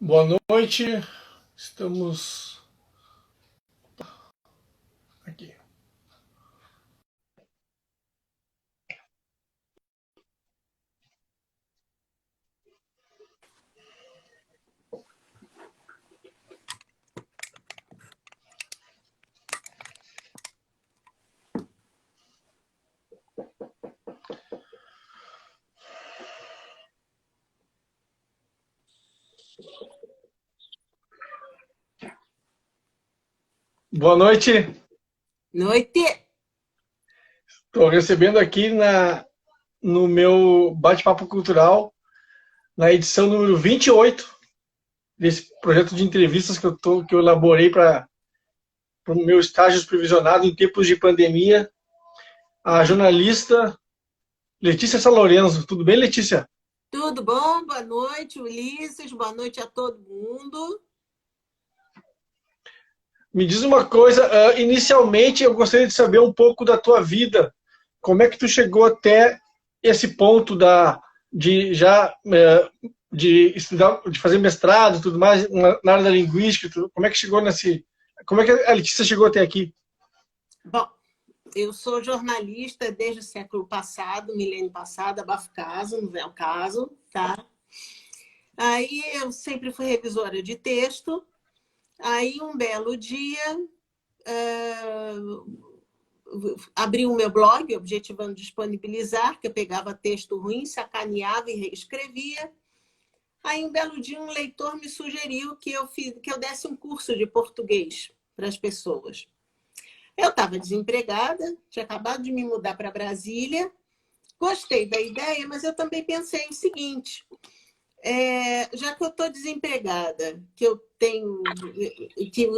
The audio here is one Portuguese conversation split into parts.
Boa noite, estamos aqui. Boa noite, Noite! estou recebendo aqui no meu bate-papo cultural, na edição número 28 desse projeto de entrevistas que eu elaborei para o meu estágio supervisionado em tempos de pandemia, a jornalista Letícia Salorenzo. Tudo bem, Letícia? Tudo bom? Boa noite, Ulisses. Boa noite a todo mundo. Me diz uma coisa, inicialmente eu gostaria de saber um pouco da tua vida. Como é que tu chegou até esse ponto de estudar, de fazer mestrado e tudo mais na área da linguística? Como é que chegou como é que a Letícia chegou até aqui? Bom, eu sou jornalista desde o século passado, milênio passado, abafo caso, não é o caso, tá? Aí eu sempre fui revisora de texto. Aí um belo dia abri o meu blog, objetivando disponibilizar, que eu pegava texto ruim, sacaneava e reescrevia. Aí, um belo dia, um leitor me sugeriu que eu desse um curso de português para as pessoas. Eu estava desempregada, tinha acabado de me mudar para Brasília, gostei da ideia, mas eu também pensei o seguinte, já que eu estou desempregada, que o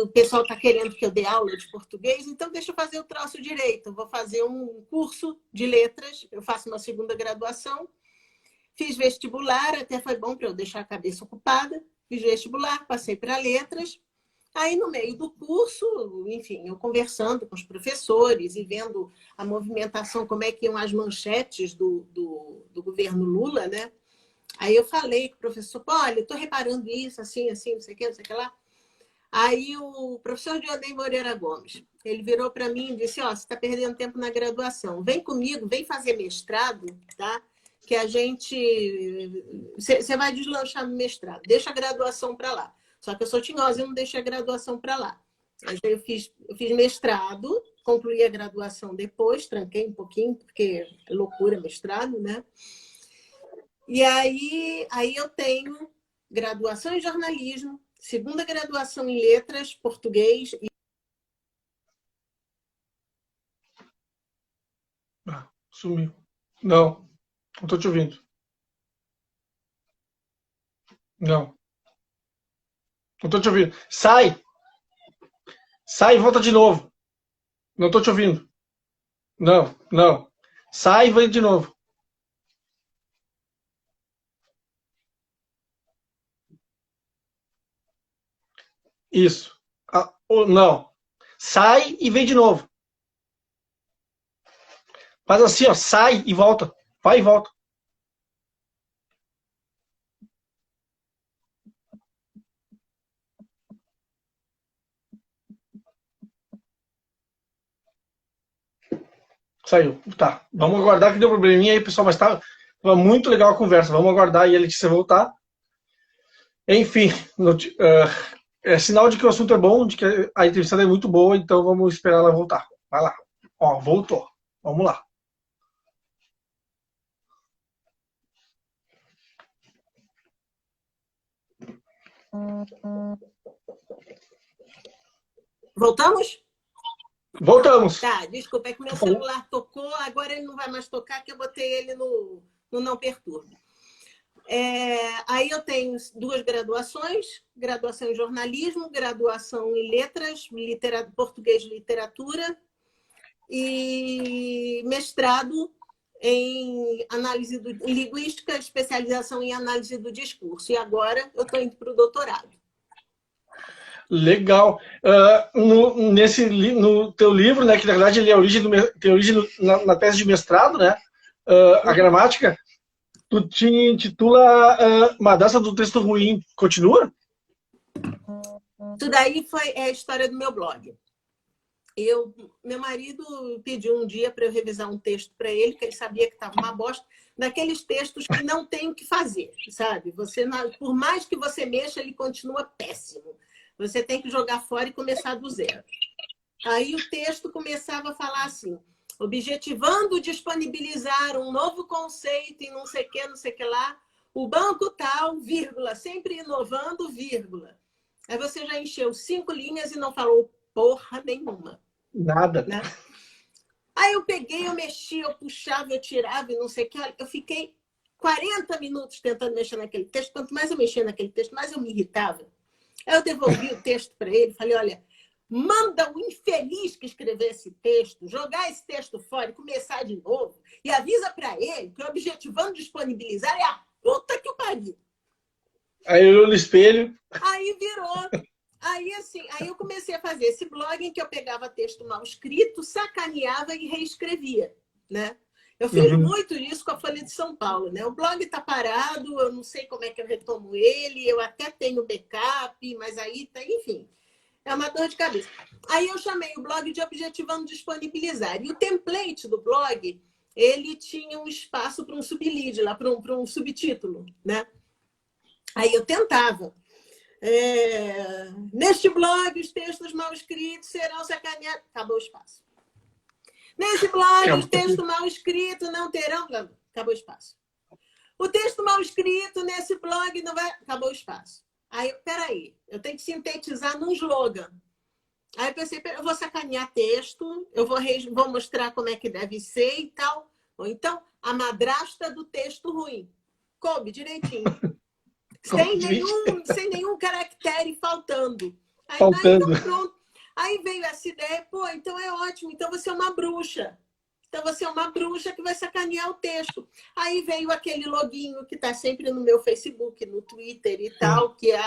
pessoal está querendo que eu dê aula de português, então deixa eu fazer o troço direito. Eu vou fazer um curso de letras, eu faço uma segunda graduação. Fiz vestibular, até foi bom para eu deixar a cabeça ocupada. Fiz vestibular, passei para letras. Aí, no meio do curso, enfim, eu conversando com os professores e vendo a movimentação, como é que iam as manchetes do governo Lula, né? Aí eu falei com o professor, olha, estou reparando isso, assim, assim, não sei o que, não sei o que lá. Aí o professor Dionei Moreira Gomes, ele virou para mim e disse, você está perdendo tempo na graduação. Vem comigo, vem fazer mestrado, tá? Que a gente... Você vai deslanchar no mestrado. Deixa a graduação para lá. Só que eu sou tinhosa e não deixei a graduação para lá. Mas eu fiz mestrado, concluí a graduação depois, tranquei um pouquinho, porque é loucura mestrado, né? E aí eu tenho graduação em jornalismo, segunda graduação em letras, português. Sumiu. Não estou te ouvindo. Não estou te ouvindo. Sai e volta de novo. Não estou te ouvindo. Não. Sai e vem de novo. Isso. Não. Sai e vem de novo. Faz assim, ó. Sai e volta. Vai e volta. Saiu. Tá. Vamos aguardar que deu probleminha aí, pessoal. Mas tava muito legal a conversa. Vamos aguardar aí a Letícia voltar. Enfim, é sinal de que o assunto é bom, de que a entrevista é muito boa, então vamos esperar ela voltar. Vai lá. Ó, voltou. Vamos lá. Voltamos? Voltamos. Tá, desculpa, é que meu celular tocou, agora ele não vai mais tocar, que eu botei ele no não perturbe. Aí eu tenho 2 graduações, graduação em jornalismo, graduação em letras, português e literatura, e mestrado em análise linguística, especialização em análise do discurso. E agora eu estou indo para o doutorado. Legal. No teu livro, né, que na verdade ele tem origem na tese de mestrado, né, a gramática, tu te intitula Madrasta do Texto Ruim. Continua? Tudo aí foi a história do meu blog. Meu marido pediu um dia para eu revisar um texto para ele, que ele sabia que estava uma bosta, daqueles textos que não tem o que fazer, sabe? Por mais que você mexa, ele continua péssimo. Você tem que jogar fora e começar do zero. Aí o texto começava a falar assim, objetivando disponibilizar um novo conceito em não sei o que lá, o banco tal, vírgula, sempre inovando, vírgula. Aí você já encheu 5 linhas e não falou porra nenhuma. Nada. Né? Aí eu peguei, eu mexia, eu puxava, eu tirava e não sei o que. Eu fiquei 40 minutos tentando mexer naquele texto. Quanto mais eu mexia naquele texto, mais eu me irritava. Aí eu devolvi o texto para ele, falei, olha, manda o infeliz que escreveu esse texto, jogar esse texto fora e começar de novo, e avisa para ele que o objetivando disponibilizar é a puta que o pariu. Aí eu no espelho. Aí virou. Aí, assim, aí eu comecei a fazer esse blog em que eu pegava texto mal escrito, sacaneava e reescrevia, né? Eu fiz muito isso com a Folha de São Paulo, né? O blog está parado, eu não sei como é que eu retomo ele, eu até tenho backup, mas aí tá, enfim, é uma dor de cabeça. Aí eu chamei o blog de Objetivando Disponibilizar. E o template do blog, ele tinha um espaço para um sublead, lá para um subtítulo, né? Aí eu tentava. Neste blog, os textos mal escritos serão sacaneados. Acabou o espaço. Nesse blog, os textos mal escritos não terão. Acabou o espaço. O texto mal escrito nesse blog não vai. Acabou o espaço. Aí, peraí, eu tenho que sintetizar num slogan. Aí eu pensei, eu vou sacanear texto, eu vou mostrar como é que deve ser e tal. Ou então, a madrasta do texto ruim. Coube direitinho. Sem nenhum caractere faltando. Aí, faltando. Então, pronto. Aí veio essa ideia, pô, então é ótimo, então você é uma bruxa. Então você é uma bruxa que vai sacanear o texto. Aí veio aquele loginho que está sempre no meu Facebook, no Twitter e tal, que é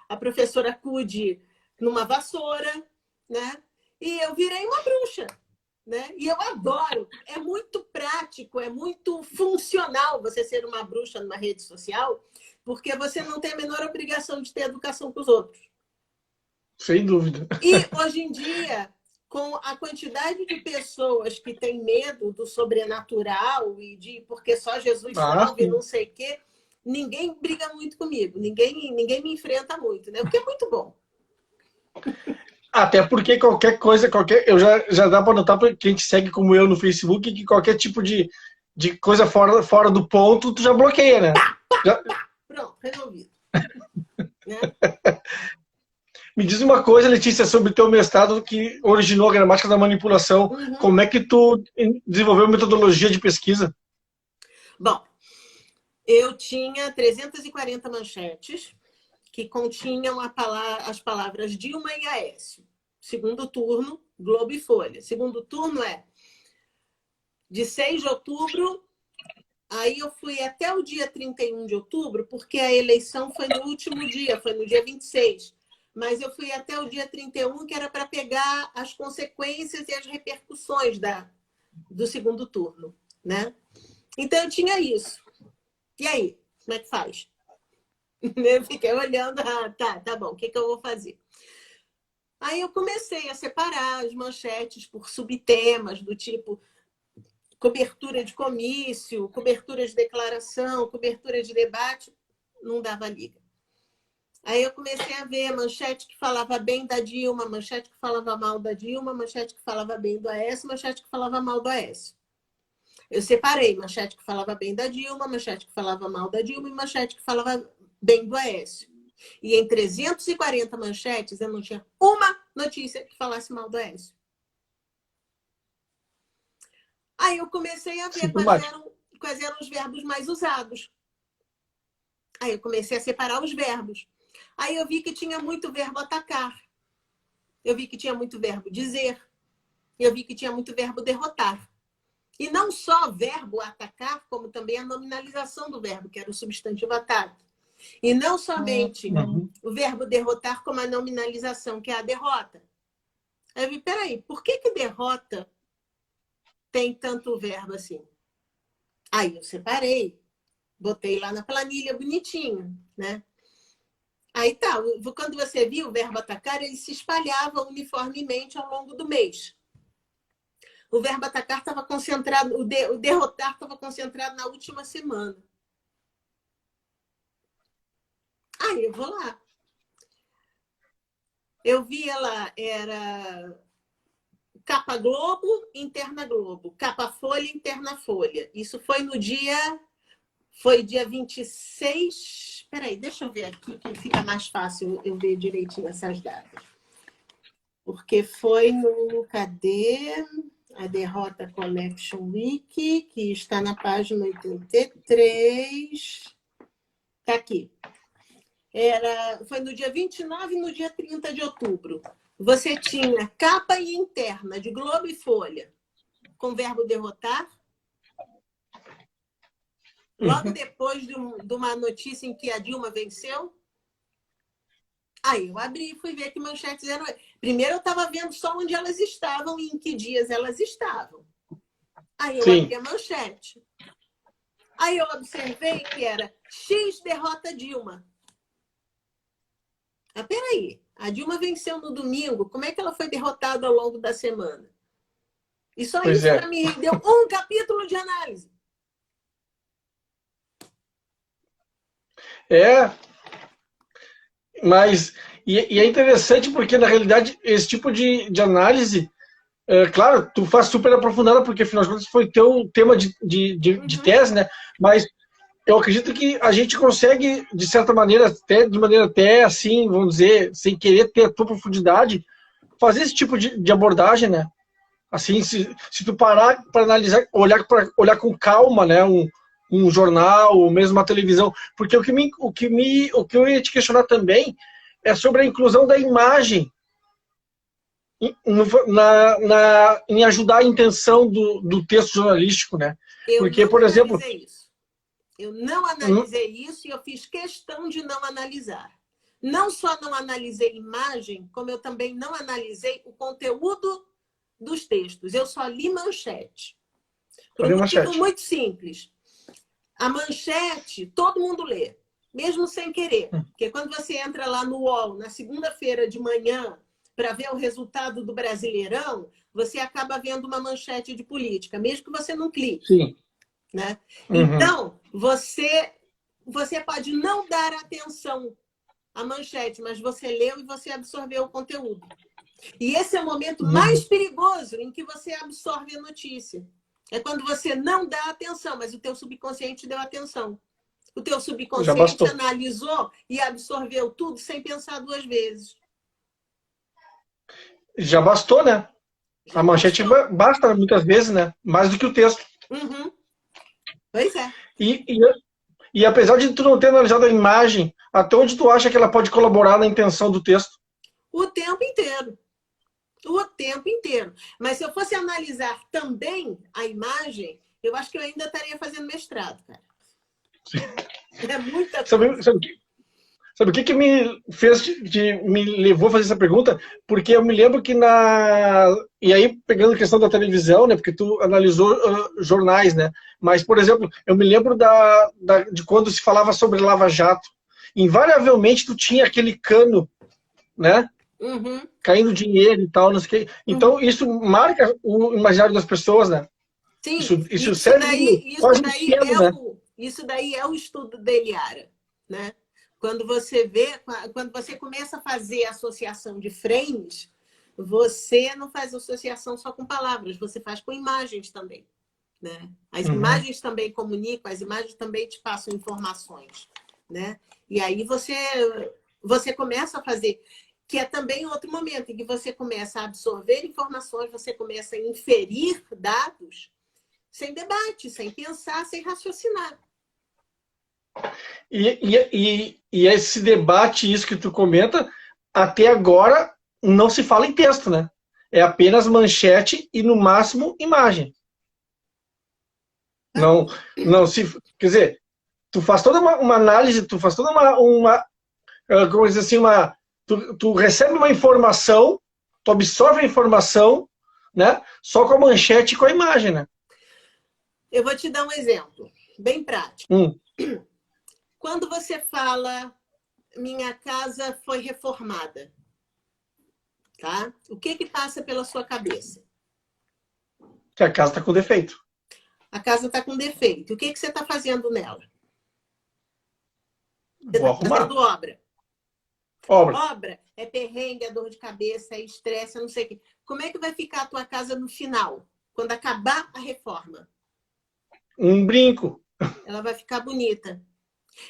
a professora Cude numa vassoura, né? E eu virei uma bruxa. Né? E eu adoro, é muito prático, é muito funcional você ser uma bruxa numa rede social, porque você não tem a menor obrigação de ter educação com os outros. Sem dúvida. E hoje em dia, com a quantidade de pessoas que têm medo do sobrenatural e de porque só Jesus salva e não sei o quê, ninguém briga muito comigo, ninguém me enfrenta muito, né? O que é muito bom. Até porque qualquer coisa, eu já dá para notar para quem te segue como eu no Facebook que qualquer tipo de coisa fora do ponto, tu já bloqueia, né? Pronto, resolvido. Né? Me diz uma coisa, Letícia, sobre o teu mestrado que originou a gramática da manipulação. Como é que tu desenvolveu metodologia de pesquisa? Bom, eu tinha 340 manchetes que continham as palavras Dilma e Aécio. Segundo turno, Globo e Folha. Segundo turno é de 6 de outubro, aí eu fui até o dia 31 de outubro, porque a eleição foi no último dia, foi no dia 26. Mas eu fui até o dia 31, que era para pegar as consequências e as repercussões do segundo turno, né? Então eu tinha isso. E aí, como é que faz? Eu fiquei olhando, tá bom, o que eu vou fazer? Aí eu comecei a separar as manchetes por subtemas, do tipo cobertura de comício, cobertura de declaração, cobertura de debate, não dava liga. Aí eu comecei a ver manchete que falava bem da Dilma, manchete que falava mal da Dilma, manchete que falava bem do Aécio, manchete que falava mal do Aécio. Eu separei manchete que falava bem da Dilma, manchete que falava mal da Dilma e manchete que falava bem do Aécio. E em 340 manchetes, eu não tinha uma notícia que falasse mal do Aécio. Aí eu comecei a ver quais eram os verbos mais usados. Aí eu comecei a separar os verbos. Aí eu vi que tinha muito verbo atacar. Eu vi que tinha muito verbo dizer. Eu vi que tinha muito verbo derrotar. E não só verbo atacar, como também a nominalização do verbo, que era o substantivo ataque. E não somente o verbo derrotar, como a nominalização, que é a derrota. Aí eu vi, peraí, por que derrota tem tanto verbo assim? Aí eu separei, botei lá na planilha bonitinho, né? Aí tá, quando você viu o verbo atacar, ele se espalhava uniformemente ao longo do mês. O verbo atacar estava concentrado, o derrotar estava concentrado na última semana. Aí eu vou lá. Eu vi ela, era capa Globo, interna Globo, capa Folha, interna Folha. Isso foi no dia... Foi dia 26... Espera aí, deixa eu ver aqui, que fica mais fácil eu ver direitinho essas datas. Porque foi no... Cadê? A Derrota Collection Week, que está na página 83. Está aqui. Foi no dia 29 e no dia 30 de outubro. Você tinha capa e interna de Globo e Folha, com o verbo derrotar. Logo depois de uma notícia em que a Dilma venceu. Aí eu abri e fui ver que manchetes eram... Primeiro eu estava vendo só onde elas estavam e em que dias elas estavam. Aí eu abri a manchete. Aí eu observei que era X derrota Dilma. Ah, peraí, a Dilma venceu no domingo, como é que ela foi derrotada ao longo da semana? E só isso para mim deu um capítulo de análise. Mas e é interessante porque, na realidade, esse tipo de análise, claro, tu faz super aprofundada, porque, afinal de contas, foi teu tema de tese, né? Mas eu acredito que a gente consegue, de certa maneira, de maneira até assim, vamos dizer, sem querer ter a tua profundidade, fazer esse tipo de abordagem, né? Assim, se tu parar para analisar, olhar com calma, né? Um jornal, ou mesmo uma televisão, porque o que eu ia te questionar também é sobre a inclusão da imagem em ajudar a intenção do texto jornalístico, né? Porque, por exemplo... Eu não analisei isso e eu fiz questão de não analisar. Não só não analisei imagem, como eu também não analisei o conteúdo dos textos. Eu só li manchete. Por um motivo muito simples. A manchete, todo mundo lê, mesmo sem querer. Porque quando você entra lá no UOL, na segunda-feira de manhã, para ver o resultado do Brasileirão, você acaba vendo uma manchete de política, mesmo que você não clique. Sim. Né? Então, você pode não dar atenção à manchete, mas você leu e você absorveu o conteúdo. E esse é o momento mais perigoso em que você absorve a notícia. É quando você não dá atenção, mas o teu subconsciente deu atenção. O teu subconsciente analisou e absorveu tudo sem pensar duas vezes. Já bastou, né? A manchete basta muitas vezes, né? Mais do que o texto. Pois é. E apesar de tu não ter analisado a imagem, até onde tu acha que ela pode colaborar na intenção do texto? O tempo inteiro. O tempo inteiro. Mas se eu fosse analisar também a imagem, eu acho que eu ainda estaria fazendo mestrado, cara. É muita coisa. Sabe o que me levou a fazer essa pergunta? Porque eu me lembro que E aí, pegando a questão da televisão, né? Porque tu analisou jornais, né? Mas, por exemplo, eu me lembro de quando se falava sobre Lava Jato. Invariavelmente, tu tinha aquele cano, né? Caindo dinheiro e tal, não sei o quê. Então, isso marca o imaginário das pessoas, né? Sim, isso serve quase um esquema, né? Isso daí é o estudo da Eliara, né? Quando você começa a fazer associação de frames, você não faz associação só com palavras, você faz com imagens também, né? As imagens também comunicam, as imagens também te passam informações, né? E aí você começa a fazer, que é também outro momento em que você começa a absorver informações, você começa a inferir dados sem debate, sem pensar, sem raciocinar. E esse debate, isso que tu comenta, até agora não se fala em texto, né? É apenas manchete e, no máximo, imagem. Não, quer dizer, tu faz toda uma análise, tu faz toda como dizer assim, tu recebe uma informação, tu absorve a informação, né? Só com a manchete e com a imagem, né? Eu vou te dar um exemplo bem prático. Quando você fala minha casa foi reformada, tá? O que passa pela sua cabeça? Que a casa está com defeito. A casa está com defeito. O que você está fazendo nela? Você Vou está arrumar. fazendo obra. Obra. Obra é perrengue, é dor de cabeça, é estresse, é não sei o quê. Como é que vai ficar a tua casa no final, quando acabar a reforma? Um brinco. Ela vai ficar bonita.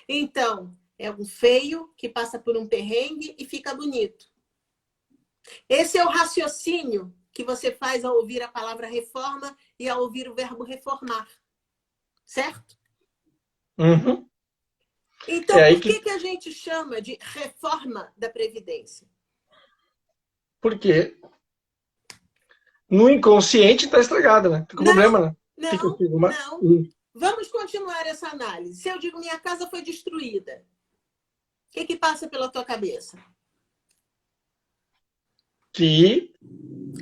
Então, é um feio que passa por um perrengue e fica bonito. Esse é o raciocínio que você faz ao ouvir a palavra reforma e ao ouvir o verbo reformar. Certo? Uhum. Então, É aí por que a gente chama de reforma da Previdência? Porque no inconsciente está estragada, né? Tem problema, né? Não. Vamos continuar essa análise. Se eu digo minha casa foi destruída, o que passa pela tua cabeça? Que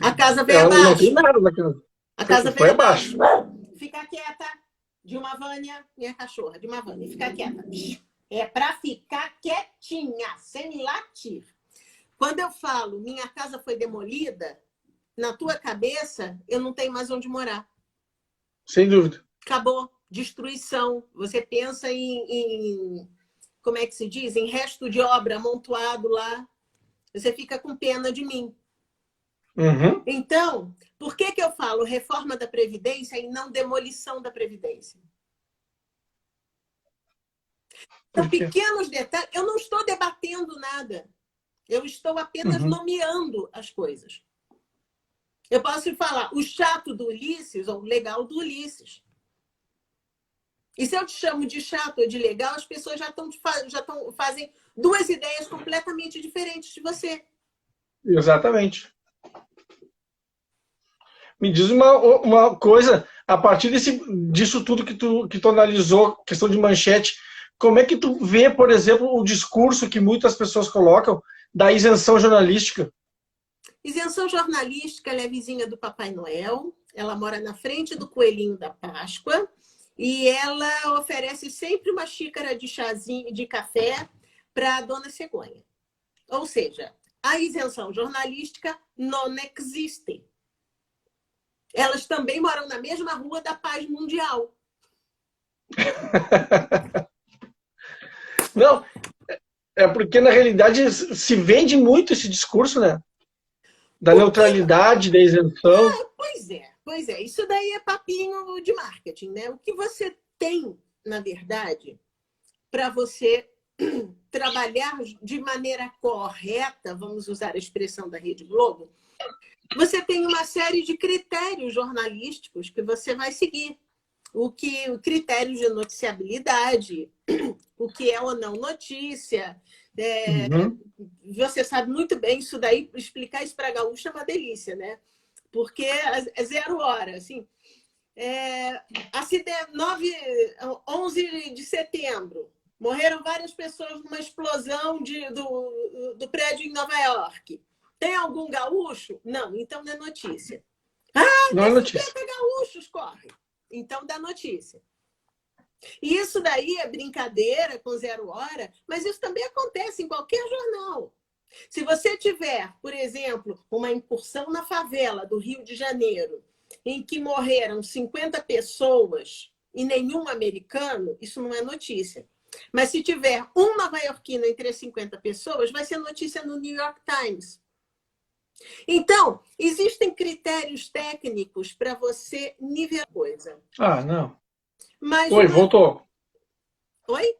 a casa veio ela abaixo. não tem nada naquela. A casa Foi veio abaixo. Fica quieta, Dilma Vânia, minha cachorra, Dilma Vânia, fica quieta. É para ficar quietinha, sem latir. Quando eu falo minha casa foi demolida, na tua cabeça, eu não tenho mais onde morar. Sem dúvida. Acabou. Destruição. Você pensa em como é que se diz? Em resto de obra amontoado lá. Você fica com pena de mim. Uhum. Então, por que eu falo reforma da Previdência e não demolição da Previdência? São pequenos detalhes. Eu não estou debatendo nada. Eu estou apenas nomeando as coisas. Eu posso falar o chato do Ulisses ou o legal do Ulisses. E se eu te chamo de chato ou de legal, as pessoas fazem duas ideias completamente diferentes de você. Exatamente. Me diz uma coisa, a partir disso tudo que tu analisou, questão de manchete, como é que tu vê, por exemplo, o discurso que muitas pessoas colocam da isenção jornalística? Isenção jornalística, ela é vizinha do Papai Noel, ela mora na frente do Coelhinho da Páscoa e ela oferece sempre uma xícara de chazinho, de café para a Dona Cegonha. Ou seja, a isenção jornalística não existe. Elas também moram na mesma rua da paz mundial. Não, é porque na realidade se vende muito esse discurso, né? Da neutralidade, da isenção. Pois é. Isso daí é papinho de marketing, né? O que você tem, na verdade, para você trabalhar de maneira correta, vamos usar a expressão da Rede Globo, você tem uma série de critérios jornalísticos que você vai seguir. O critério de noticiabilidade, o que é ou não notícia. Você sabe muito bem isso daí, explicar isso para a gaúcha é uma delícia, né? Porque é 0 hora, assim. 11 de setembro, morreram várias pessoas numa explosão do prédio em Nova York. Tem algum gaúcho? Não, então não é notícia. Não é notícia. 50 gaúchos correm. Então dá notícia. E isso daí é brincadeira com 0 hora, mas isso também acontece em qualquer jornal. Se você tiver, por exemplo, uma incursão na favela do Rio de Janeiro, em que morreram 50 pessoas e nenhum americano, isso não é notícia. Mas se tiver um nova-iorquino entre as 50 pessoas, vai ser notícia no New York Times. Então, existem critérios técnicos para você nivelar a coisa. Não. Mas voltou. Oi?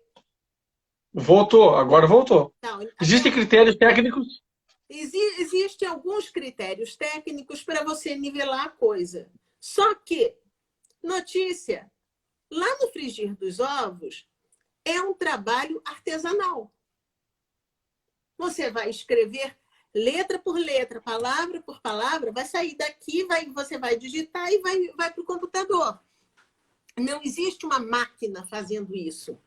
Voltou, agora voltou. Não, existem critérios técnicos? Existem alguns critérios técnicos para você nivelar a coisa. Só que notícia, lá no frigir dos ovos, é um trabalho artesanal. Você vai escrever letra por letra, palavra por palavra, vai sair daqui, você vai digitar e vai para o computador. Não existe uma máquina fazendo isso.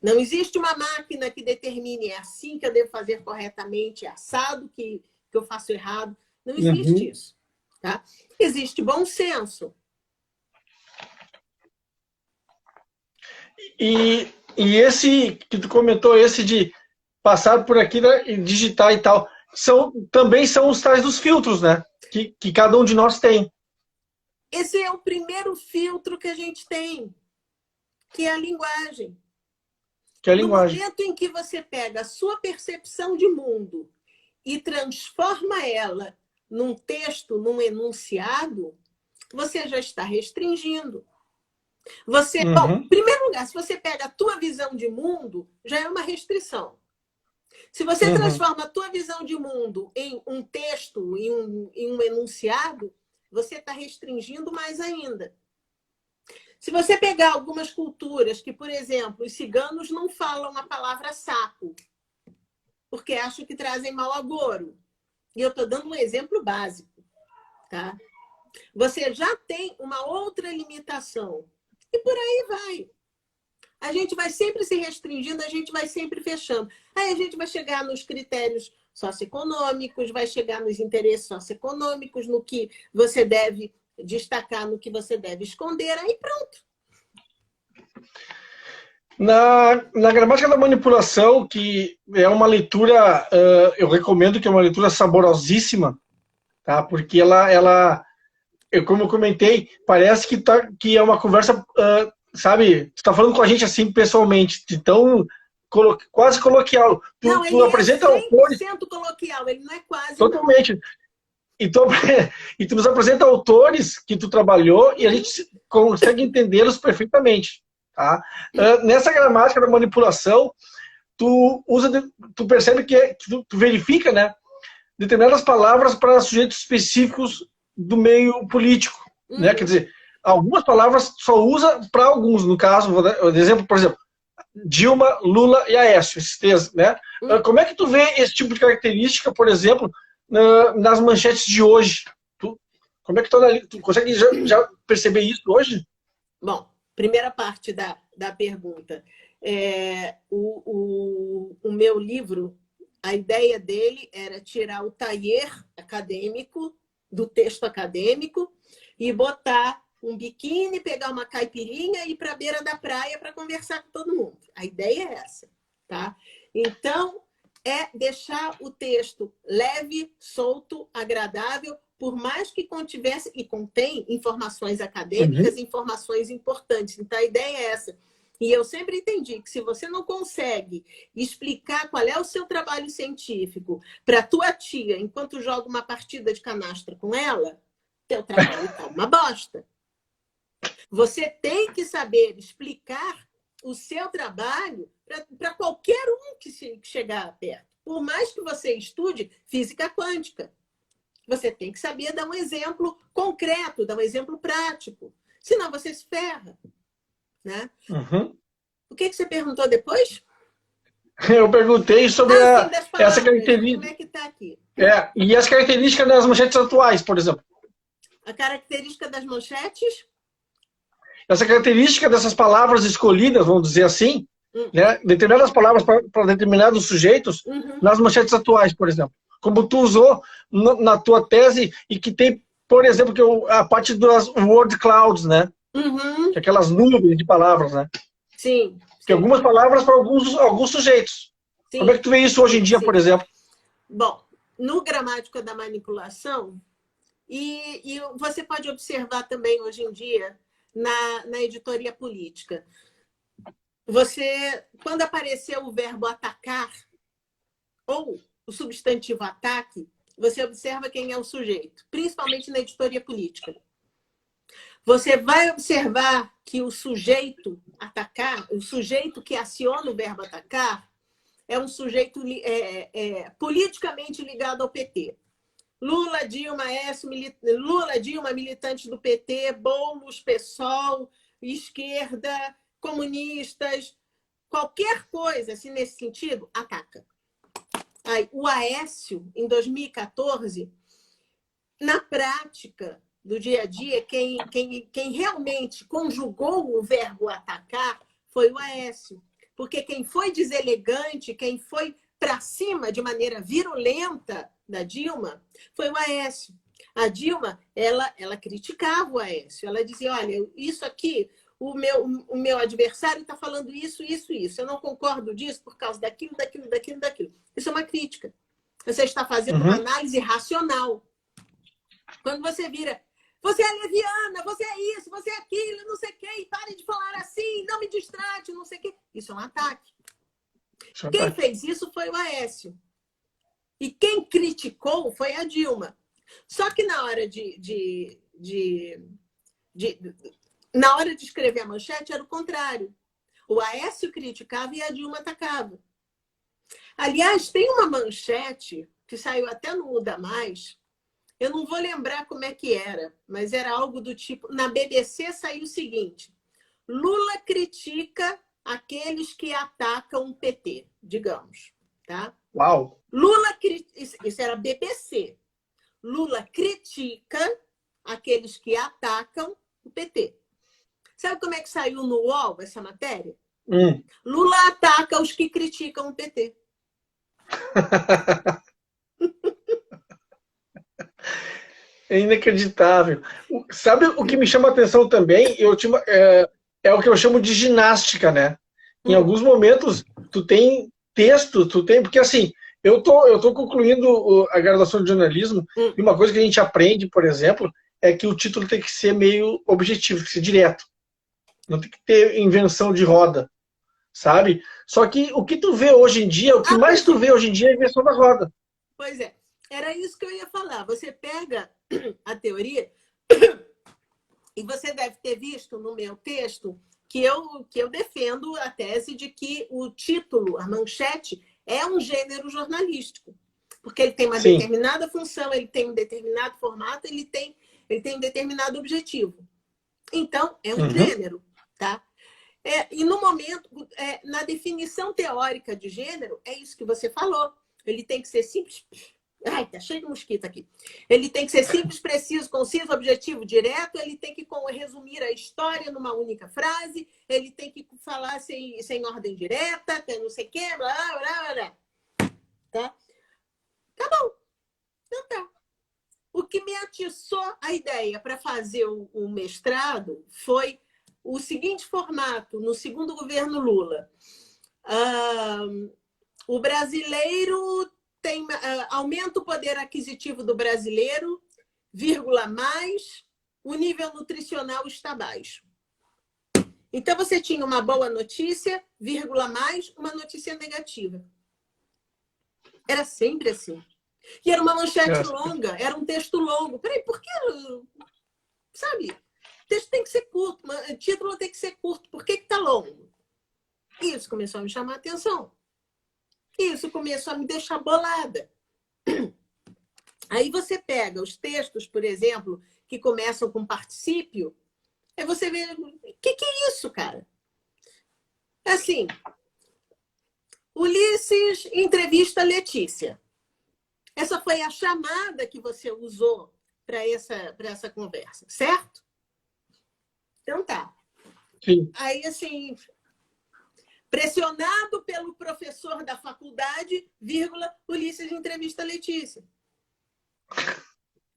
Não existe uma máquina que determine é assim que eu devo fazer corretamente, é assado que eu faço errado. Não existe isso. Tá? Existe bom senso. E esse que tu comentou, esse de passar por aqui, né, e digitar e tal. Também são os tais dos filtros, né? Que cada um de nós tem. Esse é o primeiro filtro que a gente tem, que é a linguagem. Que é a No linguagem. momento em que você pega a sua percepção de mundo e transforma ela num texto, num enunciado, você já está restringindo. Você, bom, em primeiro lugar, se você pega a tua visão de mundo, já é uma restrição. Se você transforma a tua visão de mundo em um texto, em um enunciado, você está restringindo mais ainda. Se você pegar algumas culturas que, por exemplo, os ciganos não falam a palavra saco, porque acham que trazem mau agouro. E eu estou dando um exemplo básico, tá? Você já tem uma outra limitação. E por aí vai. A gente vai sempre se restringindo, a gente vai sempre fechando. Aí a gente vai chegar nos critérios socioeconômicos, vai chegar nos interesses socioeconômicos, no que você deve destacar, no que você deve esconder, aí pronto. Na gramática da manipulação, que é uma leitura, eu recomendo, que é uma leitura saborosíssima, tá? Porque como eu comentei, parece que é uma conversa, sabe? Tu tá falando com a gente assim pessoalmente, então quase coloquial. Não, Tu ele apresenta é autores 100% coloquial, ele não é quase, totalmente. não. E tu nos apresenta autores que tu trabalhou e a gente consegue entendê-los perfeitamente. Tá? Nessa gramática da manipulação, tu percebe que tu verifica, né, determinadas palavras para sujeitos específicos do meio político. Né? Quer dizer, algumas palavras só usa para alguns. No caso, vou dar um exemplo, por exemplo, Dilma, Lula e Aécio, esses três, né? Como é que tu vê esse tipo de característica, por exemplo, nas manchetes de hoje? Como é que tu consegue já perceber isso hoje? Bom, primeira parte da pergunta. O meu livro, a ideia dele era tirar o taller acadêmico do texto acadêmico e botar um biquíni, pegar uma caipirinha e ir para a beira da praia para conversar com todo mundo. A ideia é essa, tá? Então, é deixar o texto leve, solto, agradável, por mais que contivesse, e contém informações acadêmicas, informações importantes. Então, a ideia é essa. E eu sempre entendi que se você não consegue explicar qual é o seu trabalho científico para a tua tia enquanto joga uma partida de canastra com ela, teu trabalho está uma bosta. Você tem que saber explicar o seu trabalho para qualquer um que chegar perto. Por mais que você estude física quântica, você tem que saber dar um exemplo concreto, dar um exemplo prático. Senão você se ferra. Né? O que você perguntou depois? Eu perguntei sobre essa característica. Como é que está aqui? E as características das manchetes atuais, por exemplo. A característica das manchetes? Essa característica dessas palavras escolhidas, vamos dizer assim, né? Determinadas palavras para determinados sujeitos, nas manchetes atuais, por exemplo. Como tu usou na tua tese e que tem, por exemplo, a parte das word clouds, né? Que é aquelas nuvens de palavras, né? Sim. Que algumas palavras para alguns sujeitos. Sim. Como é que tu vê isso hoje em dia, por exemplo? Bom, no Gramática da Manipulação, e você pode observar também hoje em dia na editoria política. Quando apareceu o verbo atacar, ou o substantivo ataque, você observa quem é o sujeito, principalmente na editoria política. Você vai observar que o sujeito atacar, o sujeito que aciona o verbo atacar, é um sujeito politicamente ligado ao PT. Lula, Dilma, militante do PT, Boulos, PSOL, esquerda, comunistas, qualquer coisa assim, nesse sentido, ataca. Aí, o Aécio, em 2014, na prática do dia a dia, quem realmente conjugou o verbo atacar foi o Aécio. Porque quem foi deselegante, quem foi para cima de maneira virulenta da Dilma, foi o Aécio. A Dilma, ela criticava o Aécio. Ela dizia, olha, isso aqui, o meu adversário está falando isso, isso, isso. Eu não concordo disso por causa daquilo, daquilo, daquilo, daquilo. Isso é uma crítica. Você está fazendo uma análise racional. Quando você vira, você é leviana, você é isso, você é aquilo, não sei o quê, e pare de falar assim, não me distrate, não sei o quê. Isso é um ataque. Quem fez isso foi o Aécio. E quem criticou foi a Dilma. Só que na hora na hora de escrever a manchete era o contrário. O Aécio criticava e a Dilma atacava. Aliás, tem uma manchete que saiu até no Muda Mais. Eu não vou lembrar como é que era, mas era algo do tipo... Na BBC saiu o seguinte: Lula critica aqueles que atacam o PT, digamos. Tá? Uau! Isso era BBC. Lula critica aqueles que atacam o PT. Sabe como é que saiu no UOL essa matéria? Lula ataca os que criticam o PT. É inacreditável. Sabe o que me chama a atenção também? É o que eu chamo de ginástica, né? Em alguns momentos, tu tem texto, porque assim, eu tô concluindo a graduação de jornalismo, e uma coisa que a gente aprende, por exemplo, é que o título tem que ser meio objetivo, tem que ser direto. Não tem que ter invenção de roda, sabe? Só que o que tu vê hoje em dia, o que mais tu vê hoje em dia é a invenção da roda. Pois é. Era isso que eu ia falar. Você pega a teoria e você deve ter visto no meu texto que eu defendo a tese de que o título, a manchete, é um gênero jornalístico. Porque ele tem uma determinada função, ele tem um determinado formato, ele tem um determinado objetivo. Então, é um gênero. Tá? E no momento, na definição teórica de gênero, é isso que você falou. Ele tem que ser simples. Ai, tá cheio de mosquito aqui. Ele tem que ser simples, preciso, conciso, objetivo, direto. Ele tem que resumir a história numa única frase. Ele tem que falar sem ordem direta, não sei o quê, blá, blá, blá. Tá? Tá bom. Então tá. O que me atiçou a ideia para fazer o mestrado foi o seguinte formato, no segundo governo Lula. O brasileiro aumenta o poder aquisitivo do brasileiro, vírgula mais, o nível nutricional está baixo. Então, você tinha uma boa notícia, vírgula mais, uma notícia negativa. Era sempre assim. E era uma manchete longa, era um texto longo. Peraí, por que... Sabe? O texto tem que ser curto, o título tem que ser curto. Por que está longo? Isso começou a me chamar a atenção. Isso começou a me deixar bolada. Aí você pega os textos, por exemplo, que começam com particípio, aí você vê, o que é isso, cara? Assim, Ulisses entrevista Letícia. Essa foi a chamada que você usou para essa conversa, certo? Então tá. Sim. Aí, assim, pressionado pelo professor da faculdade, vírgula, Ulisses entrevista Letícia.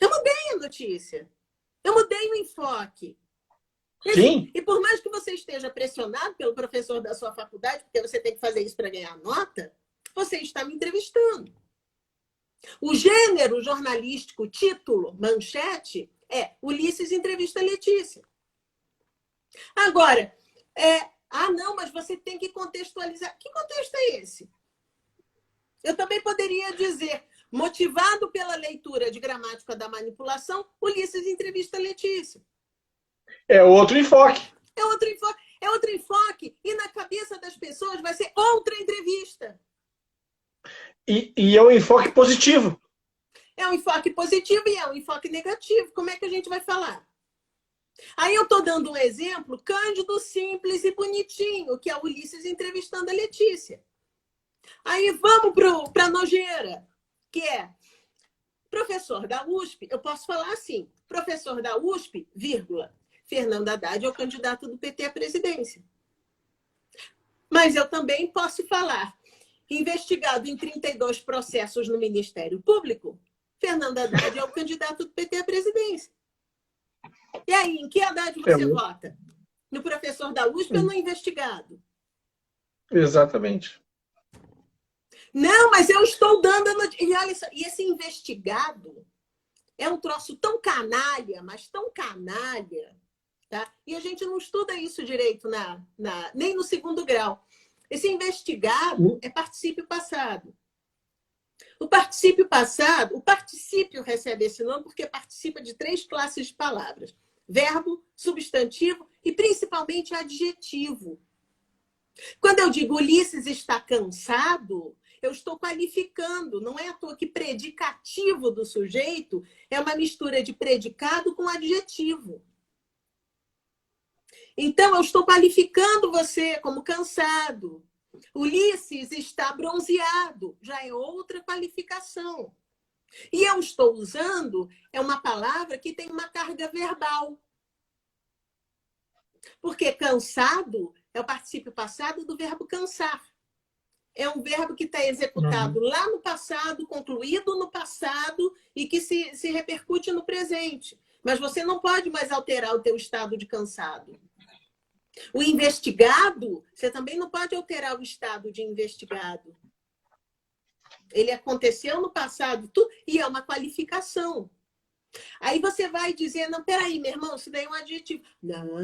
Eu mudei a notícia. Eu mudei o enfoque. Sim. E por mais que você esteja pressionado pelo professor da sua faculdade, porque você tem que fazer isso para ganhar nota, você está me entrevistando. O gênero jornalístico, título, manchete, é Ulisses entrevista Letícia. Agora, não, mas você tem que contextualizar. Que contexto é esse? Eu também poderia dizer, motivado pela leitura de Gramática da Manipulação, Ulisses entrevista Letícia. É outro enfoque. É outro enfoque. E na cabeça das pessoas vai ser outra entrevista. E é um enfoque positivo. É um enfoque positivo e é um enfoque negativo. Como é que a gente vai falar? Aí eu estou dando um exemplo cândido, simples e bonitinho, que é o Ulisses entrevistando a Letícia. Aí vamos para a nojeira, que é professor da USP, eu posso falar assim, professor da USP, vírgula, Fernando Haddad é o candidato do PT à presidência. Mas eu também posso falar, investigado em 32 processos no Ministério Público, Fernando Haddad é o candidato do PT à presidência. E aí, em que Haddad você vota? No professor da USP ou no investigado? Exatamente. Não, mas eu estou dando a notícia. E olha só, e esse investigado é um troço tão canalha, mas tão canalha, tá? E a gente não estuda isso direito nem no segundo grau. Esse investigado é particípio passado. O particípio passado, o particípio recebe esse nome porque participa de 3 classes de palavras: verbo, substantivo e principalmente adjetivo. Quando eu digo Ulisses está cansado, eu estou qualificando. Não é à toa que predicativo do sujeito é uma mistura de predicado com adjetivo. Então, eu estou qualificando você como cansado. Ulisses está bronzeado, já é outra qualificação. E eu estou usando uma palavra que tem uma carga verbal. Porque cansado é o particípio passado do verbo cansar. É um verbo que está executado lá no passado, concluído no passado e que se repercute no presente. Mas você não pode mais alterar o teu estado de cansado. O investigado, você também não pode alterar o estado de investigado. Ele aconteceu no passado e é uma qualificação. Aí você vai dizer, não, peraí, meu irmão, isso daí é um adjetivo. Não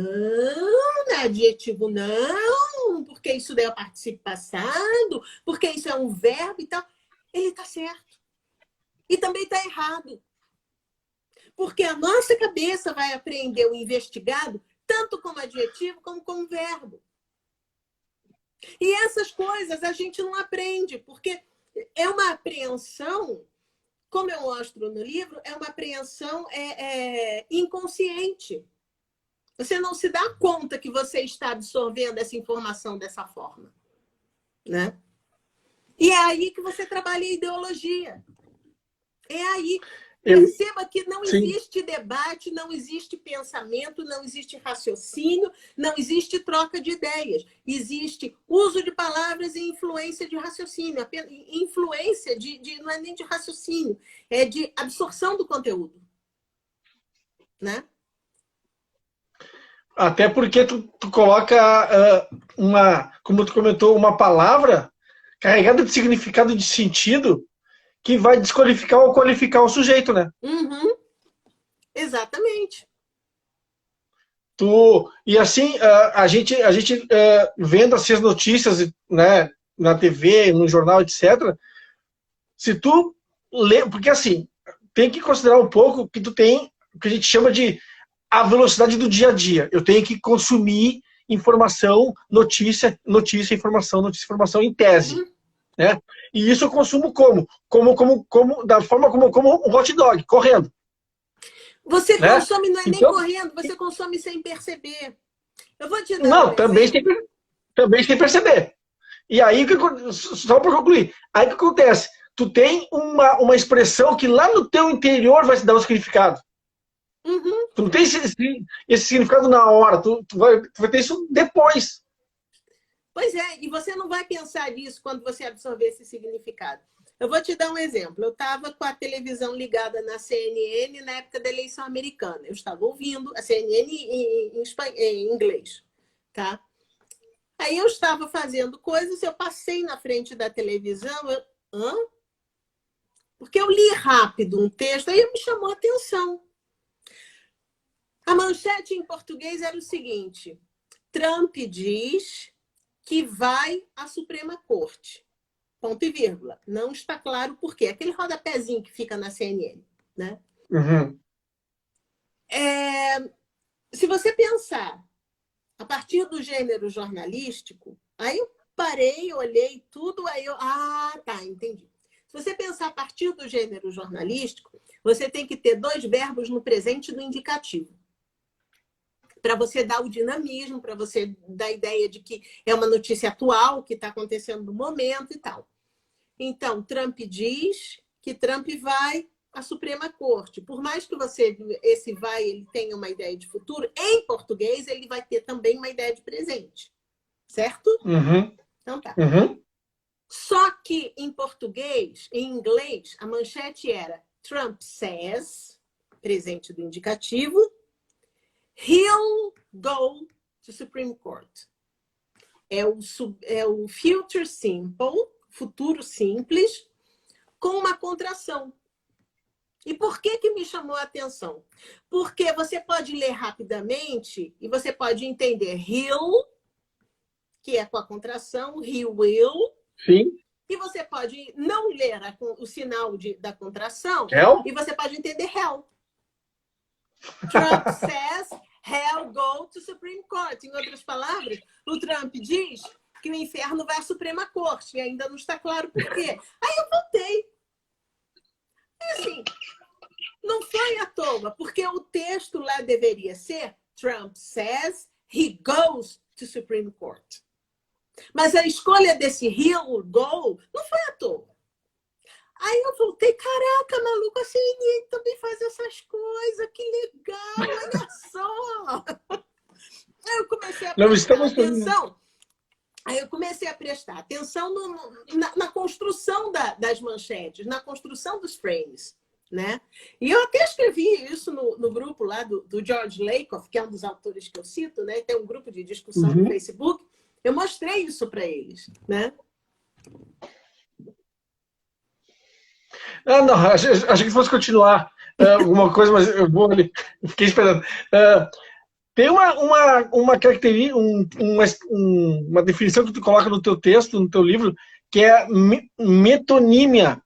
é adjetivo, não, porque isso daí é o particípio passado, porque isso é um verbo e tal. Ele está certo. E também está errado. Porque a nossa cabeça vai apreender o investigado tanto como adjetivo como como verbo. E essas coisas a gente não aprende, porque é uma apreensão, como eu mostro no livro, é uma apreensão inconsciente. Você não se dá conta que você está absorvendo essa informação dessa forma, né? E é aí que você trabalha a ideologia. É aí. Perceba que não existe debate, não existe pensamento, não existe raciocínio, não existe troca de ideias. Existe uso de palavras e influência de raciocínio. Influência não é nem de raciocínio, é de absorção do conteúdo. Né? Até porque tu coloca como tu comentou, uma palavra carregada de significado e de sentido que vai desqualificar ou qualificar o sujeito, né? Uhum. Exatamente. E assim, a gente vendo assim, as notícias, né, na TV, no jornal, etc., se tu lê, porque assim, tem que considerar um pouco que tu tem o que a gente chama de a velocidade do dia a dia. Eu tenho que consumir informação, notícia, informação em tese. Né? E isso eu consumo como? Da forma como um hot dog, correndo. Você consome, não é nem correndo, você consome sem perceber. Eu vou te dar também sem perceber. E aí, só para concluir, aí o que acontece? Tu tem uma expressão que lá no teu interior vai te dar um significado. Uhum. Tu não tem esse significado na hora, tu vai ter isso depois. Pois é, e você não vai pensar nisso quando você absorver esse significado. Eu vou te dar um exemplo. Eu estava com a televisão ligada na CNN na época da eleição americana. Eu estava ouvindo a CNN em inglês, tá? Aí eu estava fazendo coisas, eu passei na frente da televisão, porque eu li rápido um texto, aí me chamou a atenção. A manchete em português era o seguinte: Trump diz que vai à Suprema Corte. Ponto e vírgula. Não está claro por quê. Aquele rodapézinho que fica na CNN. Né? Uhum. Se você pensar a partir do gênero jornalístico, aí eu parei, olhei tudo, aí eu... tá, entendi. Se você pensar a partir do gênero jornalístico, você tem que ter 2 verbos no presente e no indicativo. Para você dar o dinamismo, para você dar a ideia de que é uma notícia atual, que está acontecendo no momento e tal. Então, Trump diz que Trump vai à Suprema Corte. Por mais que ele tenha uma ideia de futuro, em português ele vai ter também uma ideia de presente. Certo? Uhum. Então tá. Uhum. Só que em português, em inglês, a manchete era Trump says, presente do indicativo, he'll go to Supreme Court. É o future simple, futuro simples, com uma contração. E por que me chamou a atenção? Porque você pode ler rapidamente e você pode entender he'll, que é com a contração, he will. Sim. E você pode não ler o sinal da contração Hell? e você pode entender hell. Trump says hell go to Supreme Court. Em outras palavras, o Trump diz que o inferno vai à Suprema Corte. E ainda não está claro por quê. Aí eu voltei. E assim, não foi à toa, porque o texto lá deveria ser Trump says he goes to Supreme Court. Mas a escolha desse he'll go não foi à toa. Aí eu voltei, caraca, maluco, a CNN também faz essas coisas, que legal, olha só. Aí eu comecei a prestar atenção. Aí eu comecei a prestar atenção na construção das manchetes, na construção dos frames, né? E eu até escrevi isso no grupo lá do George Lakoff, que é um dos autores que eu cito, né? Tem um grupo de discussão no Facebook. Eu mostrei isso para eles, né? Não, achei que fosse continuar alguma coisa, mas eu vou ali. Fiquei esperando. Tem uma característica, uma definição que tu coloca no teu texto, no teu livro, que é metonímia.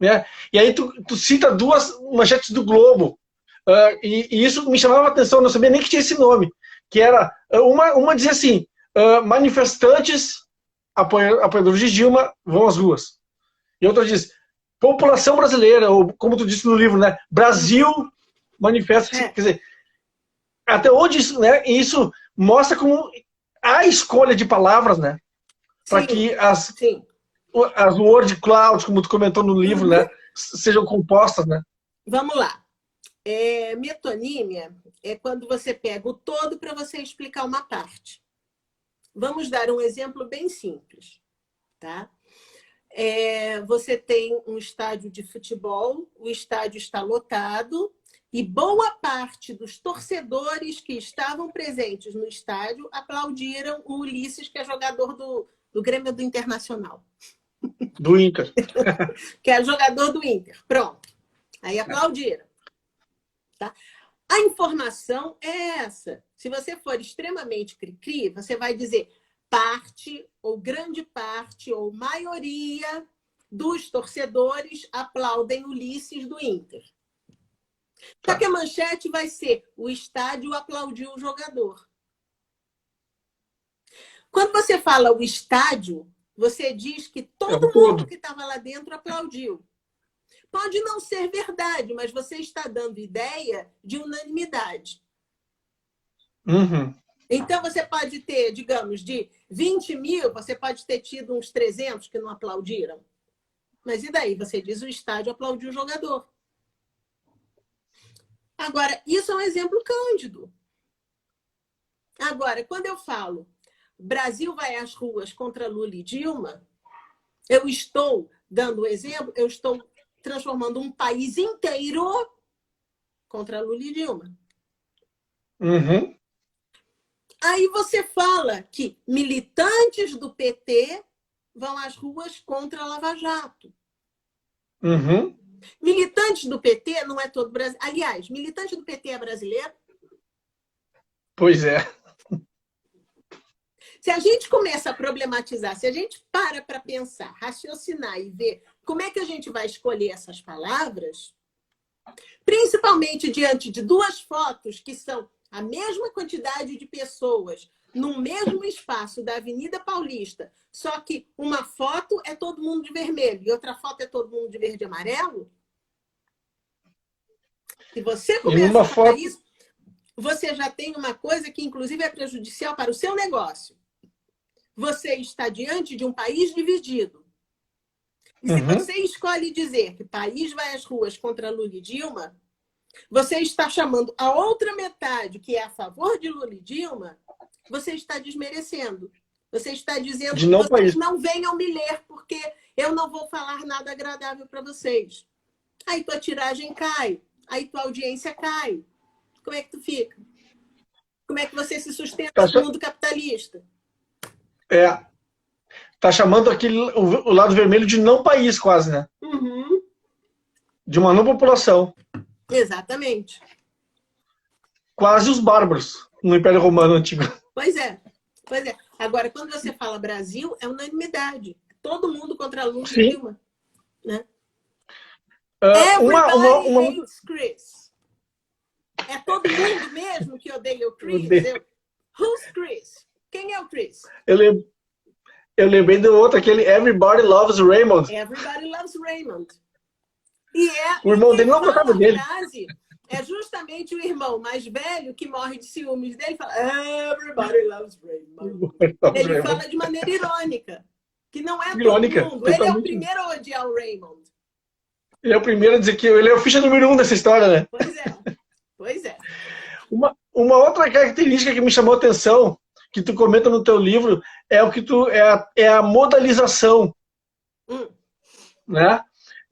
Né? E aí tu cita duas manchetes do Globo. E isso me chamava a atenção, não sabia nem que tinha esse nome. Que era, uma dizia assim, manifestantes apoiadores de Dilma vão às ruas. E outra diz, população brasileira, ou como tu disse no livro, né? Brasil manifesta. Quer dizer, até onde isso, né? Isso mostra como a escolha de palavras, né? Para que as word clouds, como tu comentou no livro, né? Sejam compostas, né? Vamos lá. Metonímia é quando você pega o todo para você explicar uma parte. Vamos dar um exemplo bem simples, tá? Você tem um estádio de futebol, o estádio está lotado e boa parte dos torcedores que estavam presentes no estádio aplaudiram o Ulisses, que é jogador do Grêmio do Internacional. Do Inter. Que é jogador do Inter. Pronto. Aí aplaudiram. Tá? A informação é essa. Se você for extremamente cri-cri, você vai dizer parte, ou grande parte, ou maioria dos torcedores aplaudem Ulisses do Inter. Só que a manchete vai ser o estádio aplaudiu o jogador. Quando você fala o estádio, você diz que todo mundo que estava lá dentro aplaudiu. Pode não ser verdade, mas você está dando ideia de unanimidade. Então, você pode ter, digamos, de 20 mil, você pode ter tido uns 300 que não aplaudiram. Mas e daí? Você diz o estádio aplaudiu o jogador. Agora, isso é um exemplo cândido. Agora, quando eu falo Brasil vai às ruas contra Lula e Dilma, eu estou dando o exemplo, eu estou transformando um país inteiro contra Lula e Dilma. Aí você fala que militantes do PT vão às ruas contra a Lava Jato. Militantes do PT não é todo brasileiro. Aliás, militante do PT é brasileiro? Pois é. Se a gente começa a problematizar, se a gente para pensar, raciocinar e ver como é que a gente vai escolher essas palavras, principalmente diante de duas fotos que são a mesma quantidade de pessoas no mesmo espaço da Avenida Paulista, só que uma foto é todo mundo de vermelho e outra foto é todo mundo de verde e amarelo, se você começa a falar isso, você já tem uma coisa que, inclusive, é prejudicial para o seu negócio. Você está diante de um país dividido. E se você escolhe dizer que o país vai às ruas contra Lula e Dilma, você está chamando a outra metade, que é a favor de Lula e Dilma, você está desmerecendo. Você está dizendo que vocês não venham me ler, porque eu não vou falar nada agradável para vocês. Aí tua tiragem cai, aí tua audiência cai. Como é que tu fica? Como é que você se Tá, sustenta no mundo capitalista? tá chamando o lado vermelho de não país quase, né? Uhum, De uma não população. exatamente. Quase os bárbaros no Império Romano Antigo. Pois é, pois é. Agora, quando você fala Brasil, é unanimidade. Todo mundo contra Lula e Sim. Dilma. Né? Uma Everybody hates Chris. É todo mundo mesmo que odeia o Chris? Who's Chris? Quem é o Chris? Eu lembrei do outro, aquele Everybody Loves Raymond. Everybody loves Raymond. E O irmão dele não gostava dele. Frase, é justamente o irmão mais velho que morre de ciúmes dele fala Everybody loves Raymond. Ele fala de maneira irônica, que não é irônica, todo mundo. totalmente. Ele é o primeiro a odiar o Raymond. Ele é o primeiro a dizer que ele é o ficha número 1 dessa história, né? Pois é, pois é. Uma outra característica que me chamou a atenção, que tu comenta no teu livro, é o que é a modalização, né?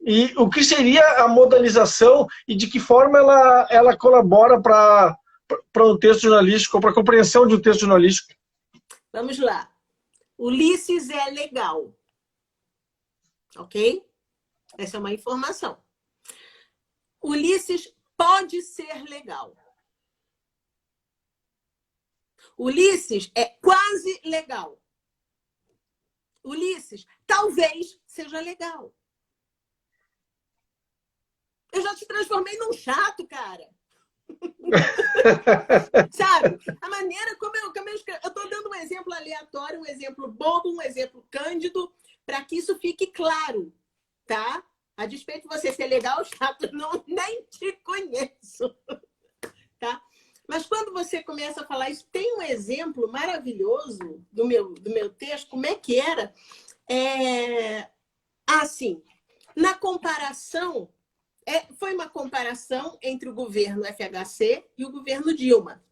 E o que seria a modalização e de que forma ela colabora para um texto jornalístico, para a compreensão de um texto jornalístico? Vamos lá. Ulisses é legal. Ok? Essa é uma informação. Ulisses pode ser legal. Ulisses é quase legal. Ulisses talvez seja legal. Eu já te transformei num chato, cara. Sabe? A maneira como eu escrevo. Eu estou dando um exemplo aleatório, um exemplo bobo, um exemplo cândido, para que isso fique claro, tá? A despeito de você ser legal, chato, nem te conheço. Tá? Mas quando você começa a falar isso, tem um exemplo maravilhoso do meu texto. Como é que era? Assim, na comparação, foi uma comparação entre o governo FHC e o governo Dilma.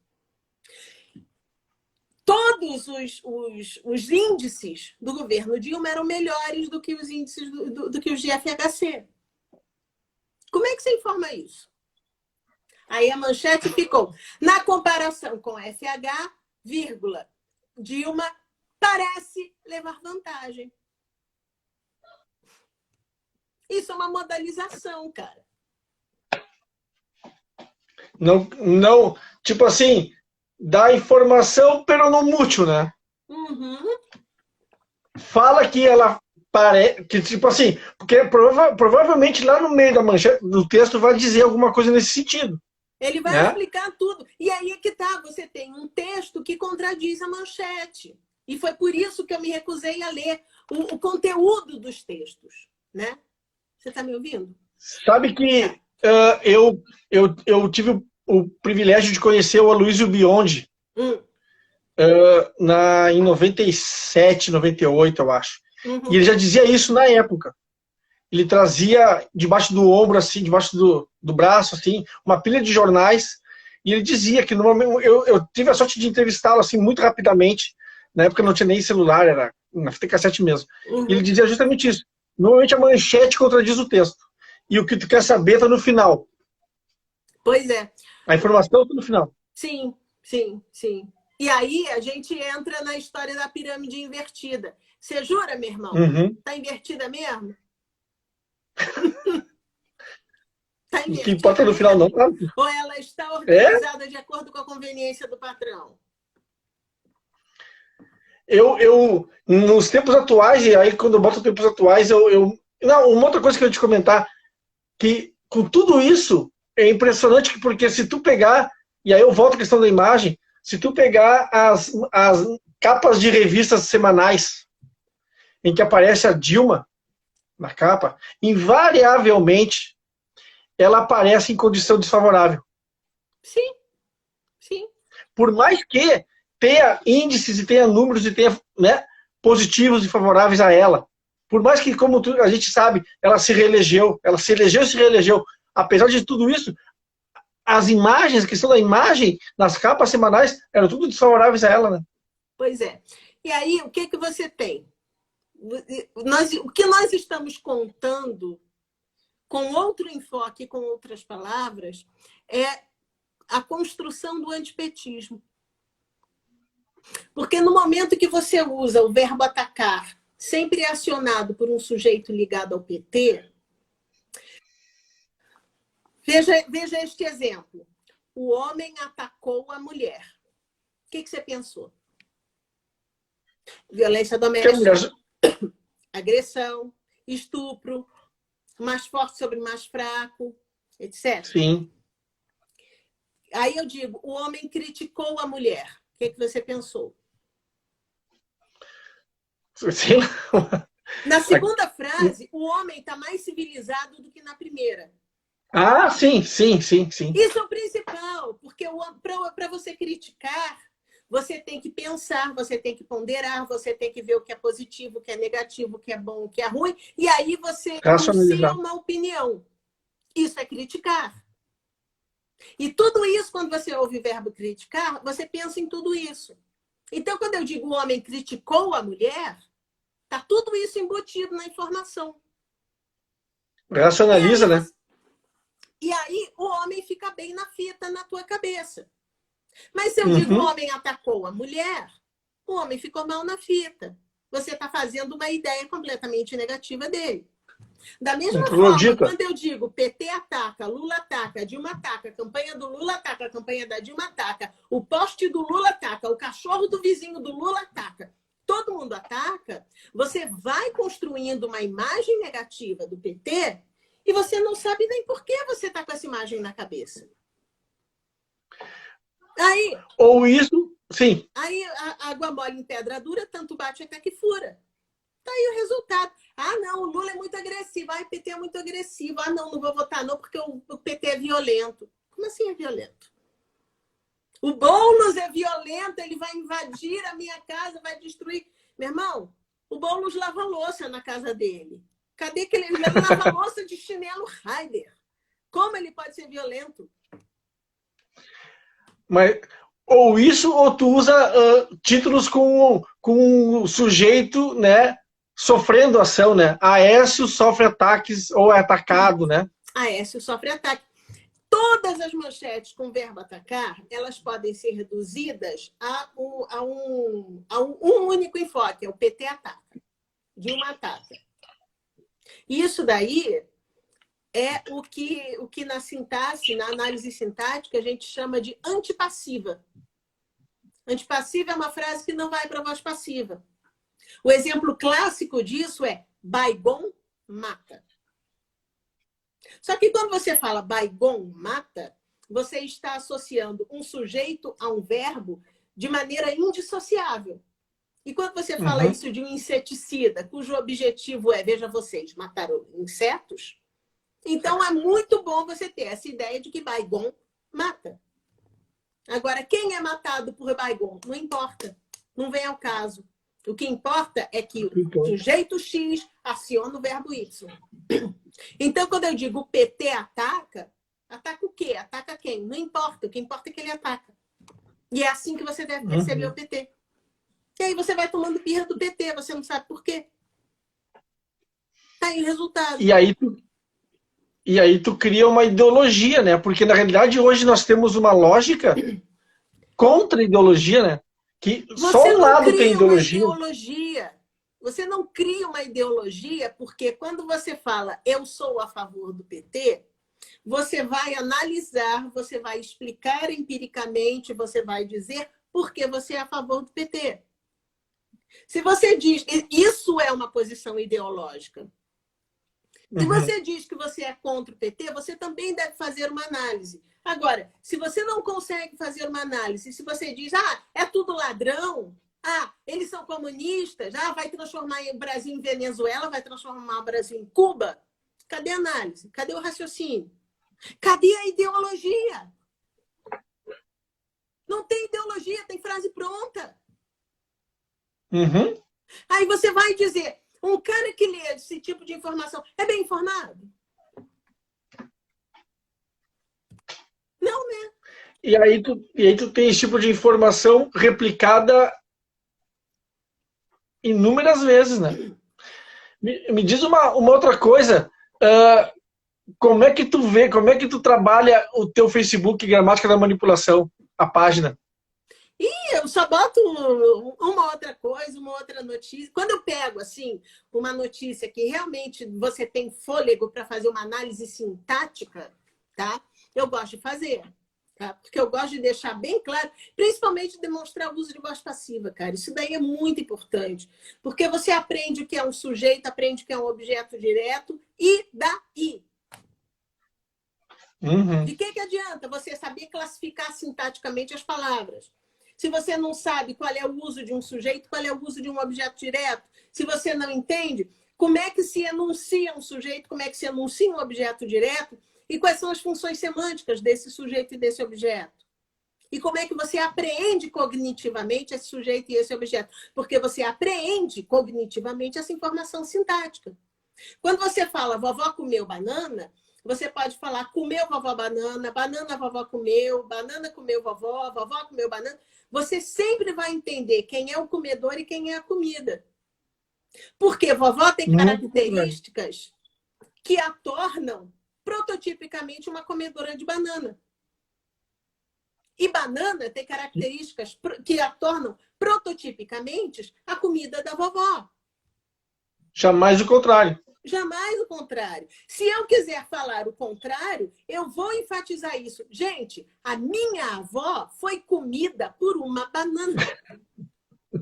Todos os índices do governo Dilma eram melhores do que os índices do que os de FHC. Como é que você informa isso? Aí a manchete ficou, na comparação com FH, vírgula, Dilma parece levar vantagem. Isso é uma modalização, cara. Não, tipo assim, dá informação, pero não mútil, né? Uhum. Fala que ela parece, que tipo assim, porque provavelmente lá no meio da manchete do texto vai dizer alguma coisa nesse sentido. Ele vai né? explicar tudo. E aí é que tá, você tem um texto que contradiz a manchete. E foi por isso que eu me recusei a ler o conteúdo dos textos, né? Você está me ouvindo? Sabe que eu tive o privilégio de conhecer o Aloysio Biondi em 97, 98, eu acho. Uhum. E ele já dizia isso na época. Ele trazia debaixo do ombro, assim, debaixo do braço, assim, uma pilha de jornais, e ele dizia que normalmente eu tive a sorte de entrevistá-lo assim muito rapidamente. Na época não tinha nem celular, era na fita cassete mesmo. Uhum. E ele dizia justamente isso. Normalmente a manchete contradiz o texto. E o que tu quer saber está no final. Pois é. A informação está no final. Sim, sim, sim. E aí a gente entra na história da pirâmide invertida. Você jura, meu irmão? Uhum. Tá invertida mesmo? Tá invertida. O que importa no final não, tá? Ou ela está organizada de acordo com a conveniência do patrão? Nos tempos atuais, e aí quando eu boto tempos atuais, não, uma outra coisa que eu ia te comentar, que com tudo isso, é impressionante, porque se tu pegar, e aí eu volto à questão da imagem, se tu pegar as capas de revistas semanais, em que aparece a Dilma na capa, invariavelmente, ela aparece em condição desfavorável. Sim, sim. Por mais que tenha índices e tenha números e tenha, né, positivos e favoráveis a ela. Por mais que, como a gente sabe, ela se elegeu e se reelegeu. Apesar de tudo isso, as imagens, a questão da imagem nas capas semanais, eram tudo desfavoráveis a ela, né? Pois é. E aí, o que você tem? O que nós estamos contando, com outro enfoque, com outras palavras, é a construção do antipetismo. Porque no momento que você usa o verbo atacar, sempre acionado por um sujeito ligado ao PT, veja este exemplo. O homem atacou a mulher. O que você pensou? Violência doméstica, agressão, estupro, mais forte sobre mais fraco, etc. Sim. Aí eu digo, o homem criticou a mulher. O que você pensou? Sim. Na segunda frase, o homem está mais civilizado do que na primeira. Ah, sim. Isso é o principal, porque para você criticar, você tem que pensar, você tem que ponderar, você tem que ver o que é positivo, o que é negativo, o que é bom, o que é ruim, e aí você enuncia uma opinião. Isso é criticar. E tudo isso, quando você ouve o verbo criticar, você pensa em tudo isso. Então, quando eu digo o homem criticou a mulher, está tudo isso embutido na informação. Racionaliza, né? E aí o homem fica bem na fita na tua cabeça. Mas se eu digo o homem atacou a mulher, o homem ficou mal na fita. Você está fazendo uma ideia completamente negativa dele. Da mesma forma, quando eu digo PT ataca, Lula ataca, Dilma ataca, a campanha do Lula ataca, a campanha da Dilma ataca, o poste do Lula ataca, o cachorro do vizinho do Lula ataca, todo mundo ataca, você vai construindo uma imagem negativa do PT e você não sabe nem por que você está com essa imagem na cabeça. Aí, ou isso, sim. Aí a água mole em pedra dura, tanto bate até que fura. Tá aí o resultado. Ah, não, o Lula é muito agressivo. Ah, o PT é muito agressivo. Ah, não vou votar não, porque o PT é violento. Como assim é violento? O Boulos é violento, ele vai invadir a minha casa, vai destruir. Meu irmão, o Boulos lava louça na casa dele. Cadê que ele lava louça de chinelo Raider? Como ele pode ser violento? Mas ou isso, ou tu usa títulos com o sujeito, né, sofrendo ação, né? Aécio sofre ataques ou é atacado, né? Aécio sofre ataque. Todas as manchetes com verbo atacar, elas podem ser reduzidas a um único enfoque, é o PT ataca, Dilma ataca. Isso daí é o que na sintaxe, na análise sintática, a gente chama de antipassiva. Antipassiva é uma frase que não vai para a voz passiva. O exemplo clássico disso é Baigon mata. Só que quando você fala Baigon mata, você está associando um sujeito a um verbo de maneira indissociável. E quando você fala isso de um inseticida, cujo objetivo é, veja vocês, matar insetos, então é muito bom você ter essa ideia de que Baigon mata. Agora, quem é matado por Baigon? Não importa. Não vem ao caso. O que importa é que o sujeito X aciona o verbo Y. Então, quando eu digo o PT ataca, ataca o quê? Ataca quem? Não importa. O que importa é que ele ataca. E é assim que você deve perceber o PT. E aí você vai tomando birra do PT, você não sabe por quê. Tá aí o resultado. E aí tu cria uma ideologia, né? Porque, na realidade, hoje nós temos uma lógica contra a ideologia, né? Que só um lado tem ideologia. Você não cria uma ideologia porque quando você fala eu sou a favor do PT, você vai analisar, você vai explicar empiricamente, você vai dizer por que você é a favor do PT. Se você diz isso é uma posição ideológica. Se você diz que você é contra o PT, você também deve fazer uma análise. Agora, se você não consegue fazer uma análise, se você diz, é tudo ladrão, eles são comunistas, vai transformar o Brasil em Venezuela, vai transformar o Brasil em Cuba, cadê a análise? Cadê o raciocínio? Cadê a ideologia? Não tem ideologia, tem frase pronta. Aí você vai dizer, um cara que lê esse tipo de informação é bem informado? Não, né? E aí tu tem esse tipo de informação replicada inúmeras vezes, né? Me diz uma outra coisa. Como é que tu vê, como é que tu trabalha o teu Facebook Gramática da Manipulação, a página? eu só boto uma outra coisa, uma outra notícia. Quando eu pego, assim, uma notícia que realmente você tem fôlego para fazer uma análise sintática, tá? Eu gosto de fazer. Tá? Porque eu gosto de deixar bem claro, principalmente demonstrar o uso de voz passiva, cara. Isso daí é muito importante. Porque você aprende o que é um sujeito, aprende o que é um objeto direto, e daí? Uhum. De que adianta você saber classificar sintaticamente as palavras? Se você não sabe qual é o uso de um sujeito, qual é o uso de um objeto direto, se você não entende como é que se enuncia um sujeito, como é que se enuncia um objeto direto, e quais são as funções semânticas desse sujeito e desse objeto. E como é que você apreende cognitivamente esse sujeito e esse objeto? Porque você apreende cognitivamente essa informação sintática. Quando você fala vovó comeu banana, você pode falar comeu vovó banana, banana vovó comeu, banana comeu vovó, vovó comeu banana. Você sempre vai entender quem é o comedor e quem é a comida. Porque vovó tem características que a tornam prototipicamente uma comedora de banana. E banana tem características que a tornam prototipicamente a comida da vovó. Jamais o contrário. Jamais o contrário. Se eu quiser falar o contrário, eu vou enfatizar isso. Gente, a minha avó foi comida por uma banana.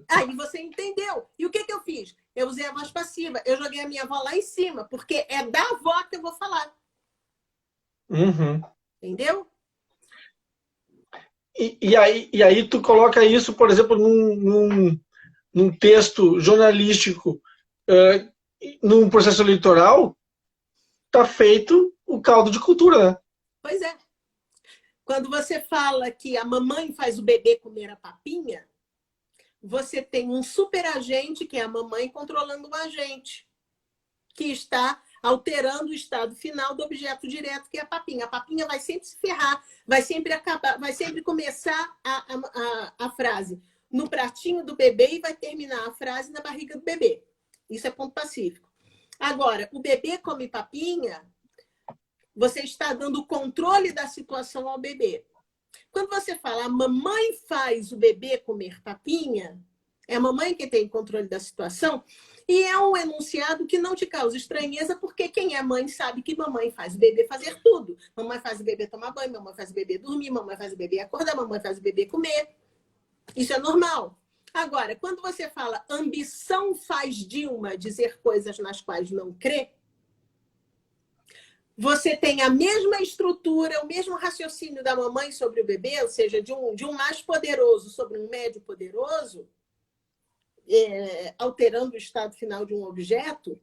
Aí você entendeu. E o que eu fiz? Eu usei a voz passiva. Eu joguei a minha avó lá em cima, porque é da avó que eu vou falar. Uhum. Entendeu? E aí tu coloca isso, por exemplo, num texto jornalístico, num processo eleitoral, tá feito o caldo de cultura, né? Pois é. Quando você fala que a mamãe faz o bebê comer a papinha, você tem um superagente, que é a mamãe, controlando o agente, que está alterando o estado final do objeto direto, que é a papinha. A papinha vai sempre se ferrar, vai sempre acabar, vai sempre começar a frase no pratinho do bebê e vai terminar a frase na barriga do bebê. Isso é ponto pacífico. Agora, o bebê come papinha, você está dando o controle da situação ao bebê. Quando você fala a mamãe faz o bebê comer papinha, é a mamãe que tem controle da situação, e é um enunciado que não te causa estranheza, porque quem é mãe sabe que mamãe faz o bebê fazer tudo. Mamãe faz o bebê tomar banho, mamãe faz o bebê dormir, mamãe faz o bebê acordar, mamãe faz o bebê comer. Isso é normal. Agora, quando você fala ambição faz Dilma dizer coisas nas quais não crê, você tem a mesma estrutura, o mesmo raciocínio da mamãe sobre o bebê, ou seja, de um mais poderoso sobre um médio poderoso, alterando o estado final de um objeto,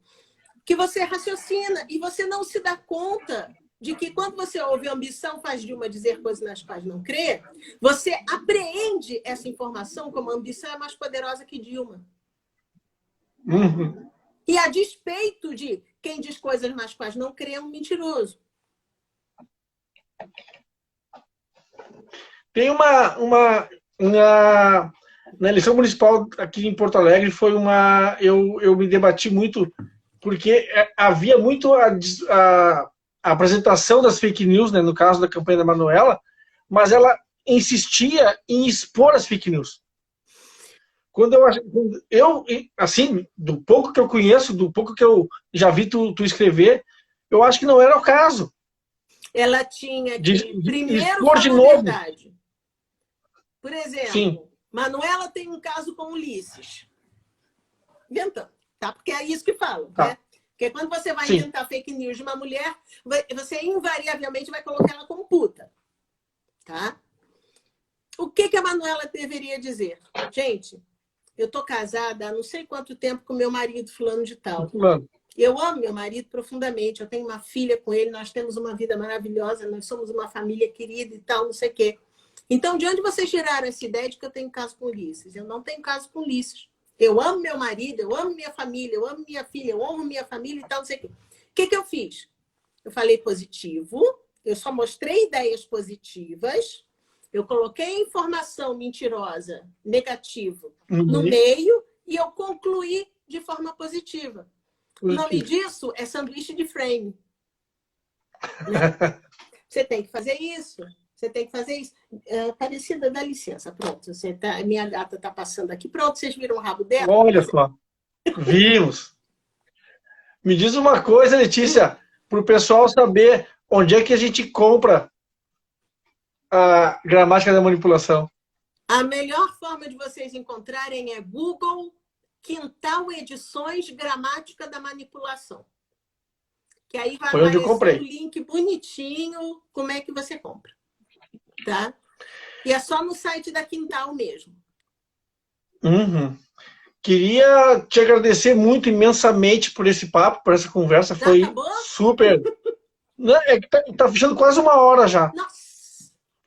que você raciocina e você não se dá conta de que quando você ouve ambição faz Dilma dizer coisas nas quais não crê, você apreende essa informação como a ambição é mais poderosa que Dilma. Uhum. E a despeito de quem diz coisas nas quais não crê é um mentiroso. Tem na eleição municipal aqui em Porto Alegre foi eu me debati muito porque havia muito a apresentação das fake news, né, no caso da campanha da Manuela, mas ela insistia em expor as fake news. Quando eu assim, do pouco que eu conheço, do pouco que eu já vi tu escrever, eu acho que não era o caso. Ela tinha que primeiro expor falar de a novo. verdade. Por exemplo, Sim. Manuela tem um caso com Ulisses. Inventando, tá? Porque é isso que falam, Tá. né? Porque quando você vai Sim. inventar fake news de uma mulher, você invariavelmente vai colocar ela como puta, tá? O que a Manuela deveria dizer? Gente, eu tô casada há não sei quanto tempo com meu marido fulano de tal. Fulano. Eu amo meu marido profundamente, eu tenho uma filha com ele, nós temos uma vida maravilhosa, nós somos uma família querida e tal, não sei o quê. Então, de onde vocês tiraram essa ideia de que eu tenho caso com Ulisses? Eu não tenho caso com Ulisses. Eu amo meu marido, eu amo minha família, eu amo minha filha, eu amo minha família e tal, não sei o quê. O que eu fiz? Eu falei positivo, eu só mostrei ideias positivas, eu coloquei informação mentirosa, negativa, no meio e eu concluí de forma positiva. O nome disso é sanduíche de frame. Né? Você tem que fazer isso. Você tem que fazer isso. Aparecida, dá licença. Pronto, minha gata está passando aqui. Pronto, vocês viram o rabo dela? Olha só, vimos. Me diz uma coisa, Letícia, para o pessoal saber onde é que a gente compra a gramática da manipulação. A melhor forma de vocês encontrarem é Google Quintal Edições Gramática da Manipulação. Que aí vai Foi onde eu comprei. aparecer um link bonitinho, como é que você compra. Tá? E é só no site da Quintal mesmo. Uhum. Queria te agradecer muito imensamente por esse papo, por essa conversa. Foi super. É que tá fechando quase 1 hora já. Nossa!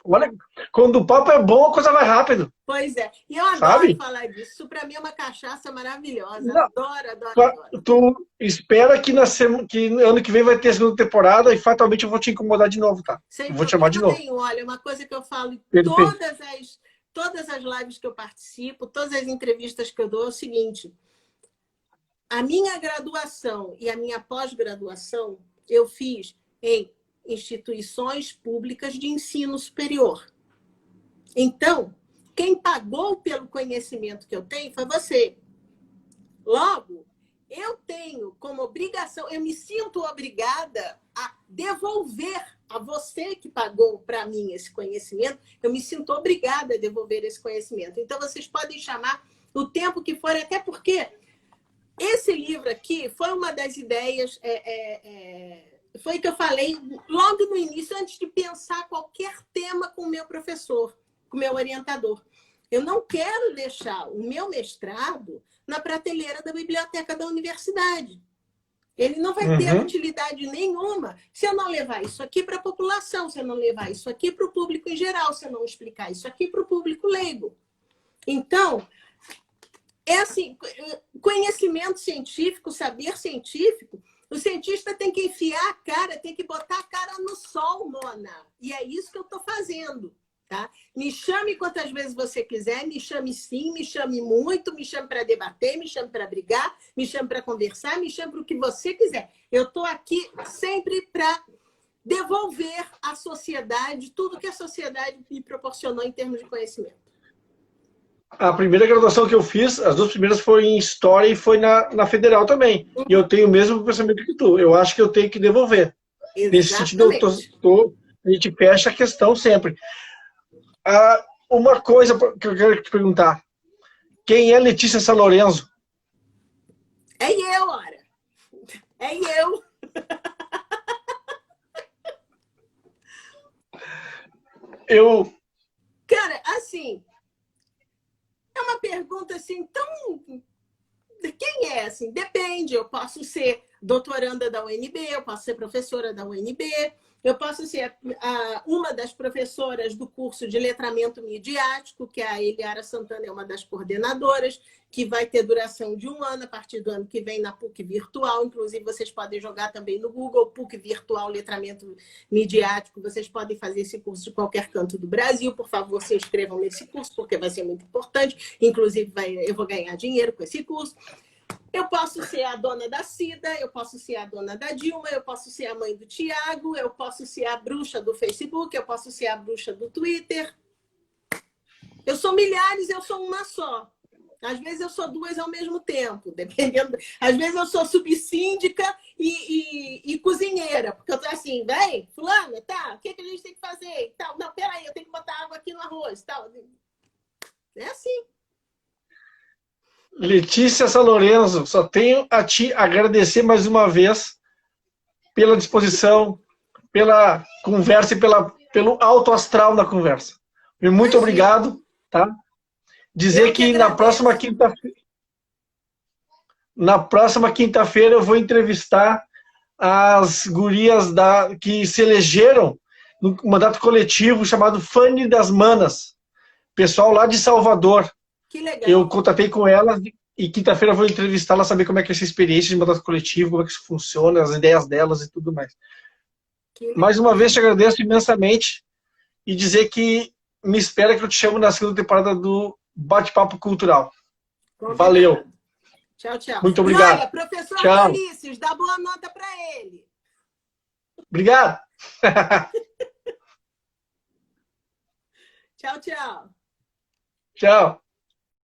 Olha, quando o papo é bom, a coisa vai rápido. Pois é. E eu adoro sabe? falar disso. Isso para mim é uma cachaça maravilhosa. Não. Adoro. Tu espera que ano que vem vai ter a segunda temporada e fatalmente eu vou te incomodar de novo, tá? Sem vou te chamar de novo. Olha, uma coisa que eu falo em todas as lives que eu participo, todas as entrevistas que eu dou é o seguinte: a minha graduação e a minha pós-graduação eu fiz em instituições públicas de ensino superior. Então, quem pagou pelo conhecimento que eu tenho foi você. Logo, eu tenho como obrigação, eu me sinto obrigada a devolver a você que pagou para mim esse conhecimento, eu me sinto obrigada a devolver esse conhecimento. Então, vocês podem chamar o tempo que for, até porque esse livro aqui foi uma das ideias, foi que eu falei logo no início, antes de pensar qualquer tema com o meu professor, com o meu orientador. Eu não quero deixar o meu mestrado na prateleira da biblioteca da universidade. Ele não vai ter utilidade nenhuma se eu não levar isso aqui para a população, se eu não levar isso aqui para o público em geral, se eu não explicar isso aqui para o público leigo. Então, é assim, conhecimento científico, saber científico, o cientista tem que enfiar a cara, tem que botar a cara no sol, Mona. E é isso que eu estou fazendo. Tá? Me chame quantas vezes você quiser, me chame sim, me chame muito, me chame para debater, me chame para brigar, me chame para conversar, me chame para o que você quiser. Eu estou aqui sempre para devolver à sociedade tudo que a sociedade me proporcionou em termos de conhecimento. A primeira graduação que eu fiz, as 2 primeiras foi em História e foi na Federal também. E eu tenho o mesmo pensamento que tu. Eu acho que eu tenho que devolver. Exatamente. Nesse sentido, a gente fecha a questão sempre. Uma coisa que eu quero te perguntar. Quem é Letícia Salorenzo? É eu, ora. É eu. Cara, assim, é uma pergunta assim tão... Quem é? Assim, depende. Eu posso ser doutoranda da UNB, eu posso ser professora da UNB, eu posso ser uma das professoras do curso de letramento midiático, que a Eliara Santana é uma das coordenadoras, que vai ter duração de 1 ano, a partir do ano que vem na PUC Virtual. Inclusive, vocês podem jogar também no Google, PUC Virtual Letramento Midiático. Vocês podem fazer esse curso de qualquer canto do Brasil. Por favor, se inscrevam nesse curso, porque vai ser muito importante. Inclusive, eu vou ganhar dinheiro com esse curso. Eu posso ser a dona da Cida, eu posso ser a dona da Dilma, eu posso ser a mãe do Tiago, eu posso ser a bruxa do Facebook, eu posso ser a bruxa do Twitter. Eu sou milhares, eu sou uma só. Às vezes eu sou 2 ao mesmo tempo, dependendo. Às vezes eu sou subsíndica e cozinheira, porque eu tô assim, vem, fulana, tá, o que a gente tem que fazer? E tal. Não, peraí, eu tenho que botar água aqui no arroz. Tal. É assim. Letícia Salorenzo, só tenho a te agradecer mais uma vez pela disposição, pela conversa e pelo alto astral da conversa. Muito obrigado, tá? Dizer que na próxima quinta-feira eu vou entrevistar as gurias que se elegeram no mandato coletivo chamado Fane das Manas, pessoal lá de Salvador. Que legal. Eu contatei com elas e quinta-feira eu vou entrevistá-las, saber como é que é essa experiência de mandato coletivo, como é que isso funciona, as ideias delas e tudo mais. Mais uma vez te agradeço imensamente e dizer que me espera que eu te chamo na segunda temporada do Bate-Papo Cultural. Valeu. Tchau, tchau. Muito obrigado. E olha, professor Ulisses, dá boa nota para ele. Obrigado. Tchau, tchau. Tchau.